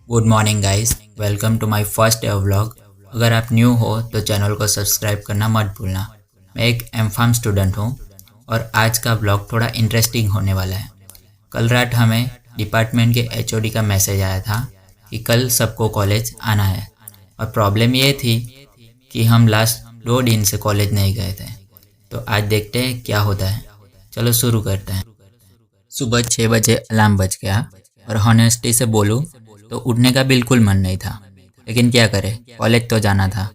Good morning guys, welcome to my first ever vlog. अगर आप new हो तो चैनल को सब्सक्राइब करना मत भूलना। मैं एक एमफार्म स्टूडेंट हूँ और आज का व्लॉग थोड़ा इंटरेस्टिंग होने वाला है। कल रात हमें डिपार्टमेंट के एचओडी का मैसेज आया था कि कल सबको कॉलेज आना है और प्रॉब्लम ये थी कि हम लास्ट 2 दिन से कॉलेज नहीं गए थे। तो आज देखते हैं क्या होता है। चलो शुरू करते हैं। सुबह 6 बजे अलार्म बज गया और हॉनेस्टी से बोलूँ तो उठने का बिल्कुल मन नहीं था, लेकिन क्या करें, कॉलेज तो जाना था।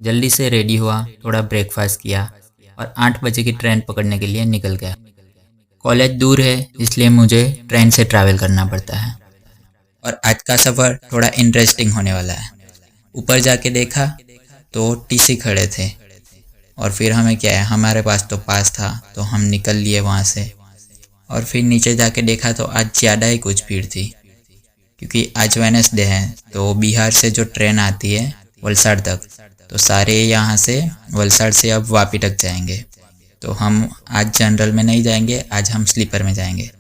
जल्दी से रेडी हुआ, थोड़ा ब्रेकफास्ट किया और 8 बजे की ट्रेन पकड़ने के लिए निकल गया। कॉलेज दूर है इसलिए मुझे ट्रेन से ट्रैवल करना पड़ता है और आज का सफ़र थोड़ा इंटरेस्टिंग होने वाला है। ऊपर जाके देखा तो टीसी खड़े थे और फिर हमें क्या है, हमारे पास तो पास था तो हम निकल लिए वहाँ से। और फिर नीचे जाके देखा तो आज ज़्यादा ही कुछ भीड़ थी क्योंकि आज वेडनेसडे है। तो बिहार से जो ट्रेन आती है वलसाड़ तक, तो सारे यहाँ से वलसाड़ से अब वापी तक जाएंगे। तो हम आज जनरल में नहीं जाएंगे, आज हम स्लीपर में जाएंगे।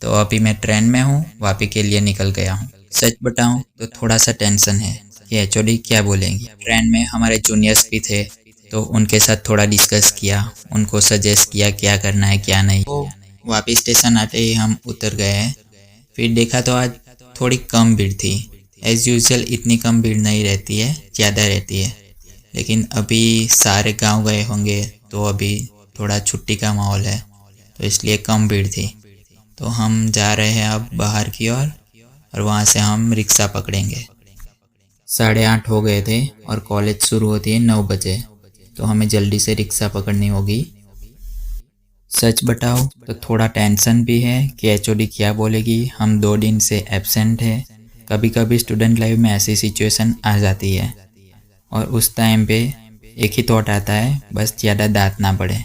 तो अभी मैं ट्रेन में हूँ, वापी के लिए निकल गया हूँ। सच बताऊँ तो थोड़ा सा टेंशन है कि एचओडी क्या बोलेंगी। ट्रेन में हमारे जूनियर्स भी थे तो उनके साथ थोड़ा डिस्कस किया, उनको सजेस्ट किया क्या करना है क्या नहीं। तो वापी स्टेशन आते ही हम उतर गए हैं। फिर देखा तो आज थोड़ी कम भीड़ थी। एज़ यूजुअल इतनी कम भीड़ नहीं रहती है, ज़्यादा रहती है। लेकिन अभी सारे गांव गए होंगे तो अभी थोड़ा छुट्टी का माहौल है, तो इसलिए कम भीड़ थी। तो हम जा रहे हैं अब बाहर की ओर और वहाँ से हम रिक्शा पकड़ेंगे। 8:30 हो गए थे और कॉलेज शुरू होती है 9 बजे, तो हमें जल्दी से रिक्शा पकड़नी होगी। सच बताओ तो थोड़ा टेंशन भी है कि एचओडी क्या बोलेगी। हम 2 दिन से एब्सेंट है। कभी कभी स्टूडेंट लाइफ में ऐसी सिचुएशन आ जाती है और उस टाइम पे एक ही थॉट आता है, बस ज़्यादा दांत ना पड़े।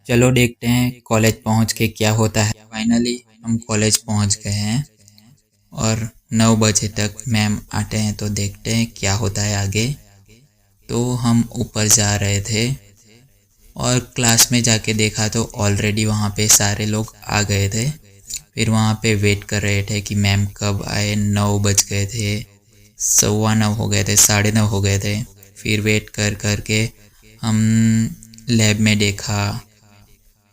चलो देखते हैं कॉलेज पहुंच के क्या होता है। फाइनली हम कॉलेज पहुंच गए हैं और 9 बजे तक मैम आते हैं तो देखते हैं क्या होता है आगे। तो हम ऊपर जा रहे थे और क्लास में जाके देखा तो ऑलरेडी वहाँ पे सारे लोग आ गए थे। फिर वहाँ पे वेट कर रहे थे कि मैम कब आए। 9 बज गए थे, 9:15 हो गए थे, 9:30 हो गए थे। फिर वेट कर कर के हम लैब में देखा,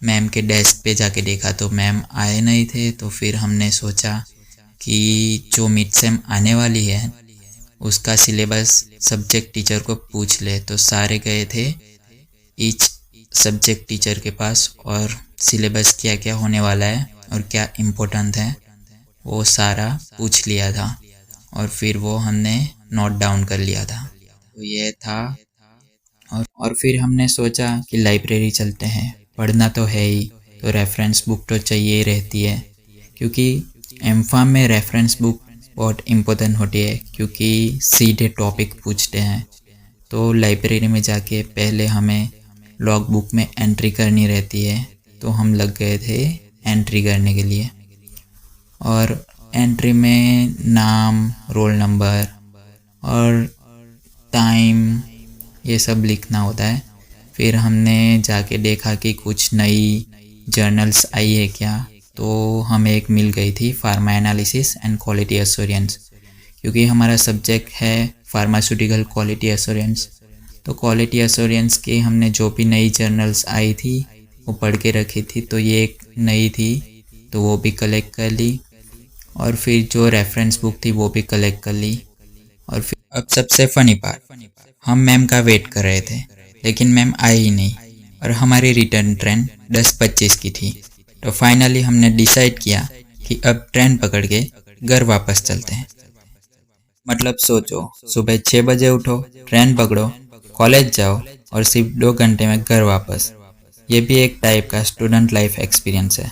मैम के डेस्क पे जाके देखा तो मैम आए नहीं थे। तो फिर हमने सोचा कि जो मिड सेम आने वाली है उसका सिलेबस सब्जेक्ट टीचर को पूछ ले। तो सारे गए थे ईच सब्जेक्ट टीचर के पास और सिलेबस क्या क्या होने वाला है और क्या इम्पोर्टेंट है वो सारा पूछ लिया था और फिर वो हमने नोट डाउन कर लिया था। तो ये था। और फिर हमने सोचा कि लाइब्रेरी चलते हैं, पढ़ना तो है ही, तो रेफरेंस बुक तो चाहिए ही रहती है क्योंकि एमफार्म में रेफरेंस बुक बहुत इम्पोर्टेंट होती है क्योंकि सीधे टॉपिक पूछते हैं। तो लाइब्रेरी में जाके पहले हमें लॉग बुक में एंट्री करनी रहती है, तो हम लग गए थे एंट्री करने के लिए। और एंट्री में नाम, रोल नंबर और टाइम ये सब लिखना होता है। फिर हमने जाके देखा कि कुछ नई जर्नल्स आई है क्या, तो हमें एक मिल गई थी, pharma analysis and quality assurance. क्योंकि हमारा सब्जेक्ट है फार्मास्यूटिकल क्वालिटी एश्योरेंस, तो क्वालिटी एश्योरेंस की हमने जो भी नई जर्नल्स आई थी वो पढ़ के रखी थी। तो ये एक नई थी तो वो भी कलेक्ट कर ली और फिर जो रेफरेंस बुक थी वो भी कलेक्ट कर ली। और फिर अब सबसे फनी पार्ट, हम मैम का वेट कर रहे थे लेकिन मैम आई ही नहीं और हमारी रिटर्न ट्रेन 10:25 की थी। तो फाइनली हमने डिसाइड किया कि अब ट्रेन पकड़ के घर वापस चलते हैं। मतलब सोचो, सुबह 6 बजे उठो, ट्रेन पकड़ो, कॉलेज जाओ और सिर्फ 2 घंटे में घर वापस। ये भी एक टाइप का स्टूडेंट लाइफ एक्सपीरियंस है।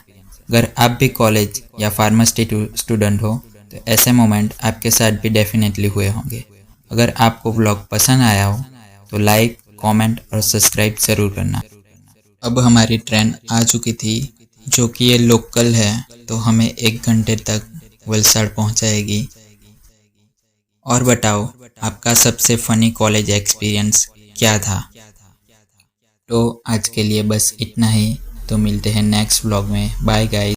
अगर आप भी कॉलेज या फार्मेसी स्टूडेंट हो तो ऐसे मोमेंट आपके साथ भी डेफिनेटली हुए होंगे। अगर आपको व्लॉग पसंद आया हो तो लाइक, कमेंट और सब्सक्राइब ज़रूर करना। अब हमारी ट्रेन आ चुकी थी जो कि ये लोकल है, तो हमें 1 घंटे तक वलसाड़ पहुंचाएगी। और बताओ आपका सबसे फ़नी कॉलेज एक्सपीरियंस क्या था। तो आज के लिए बस इतना ही, तो मिलते हैं नेक्स्ट व्लॉग में। Bye guys.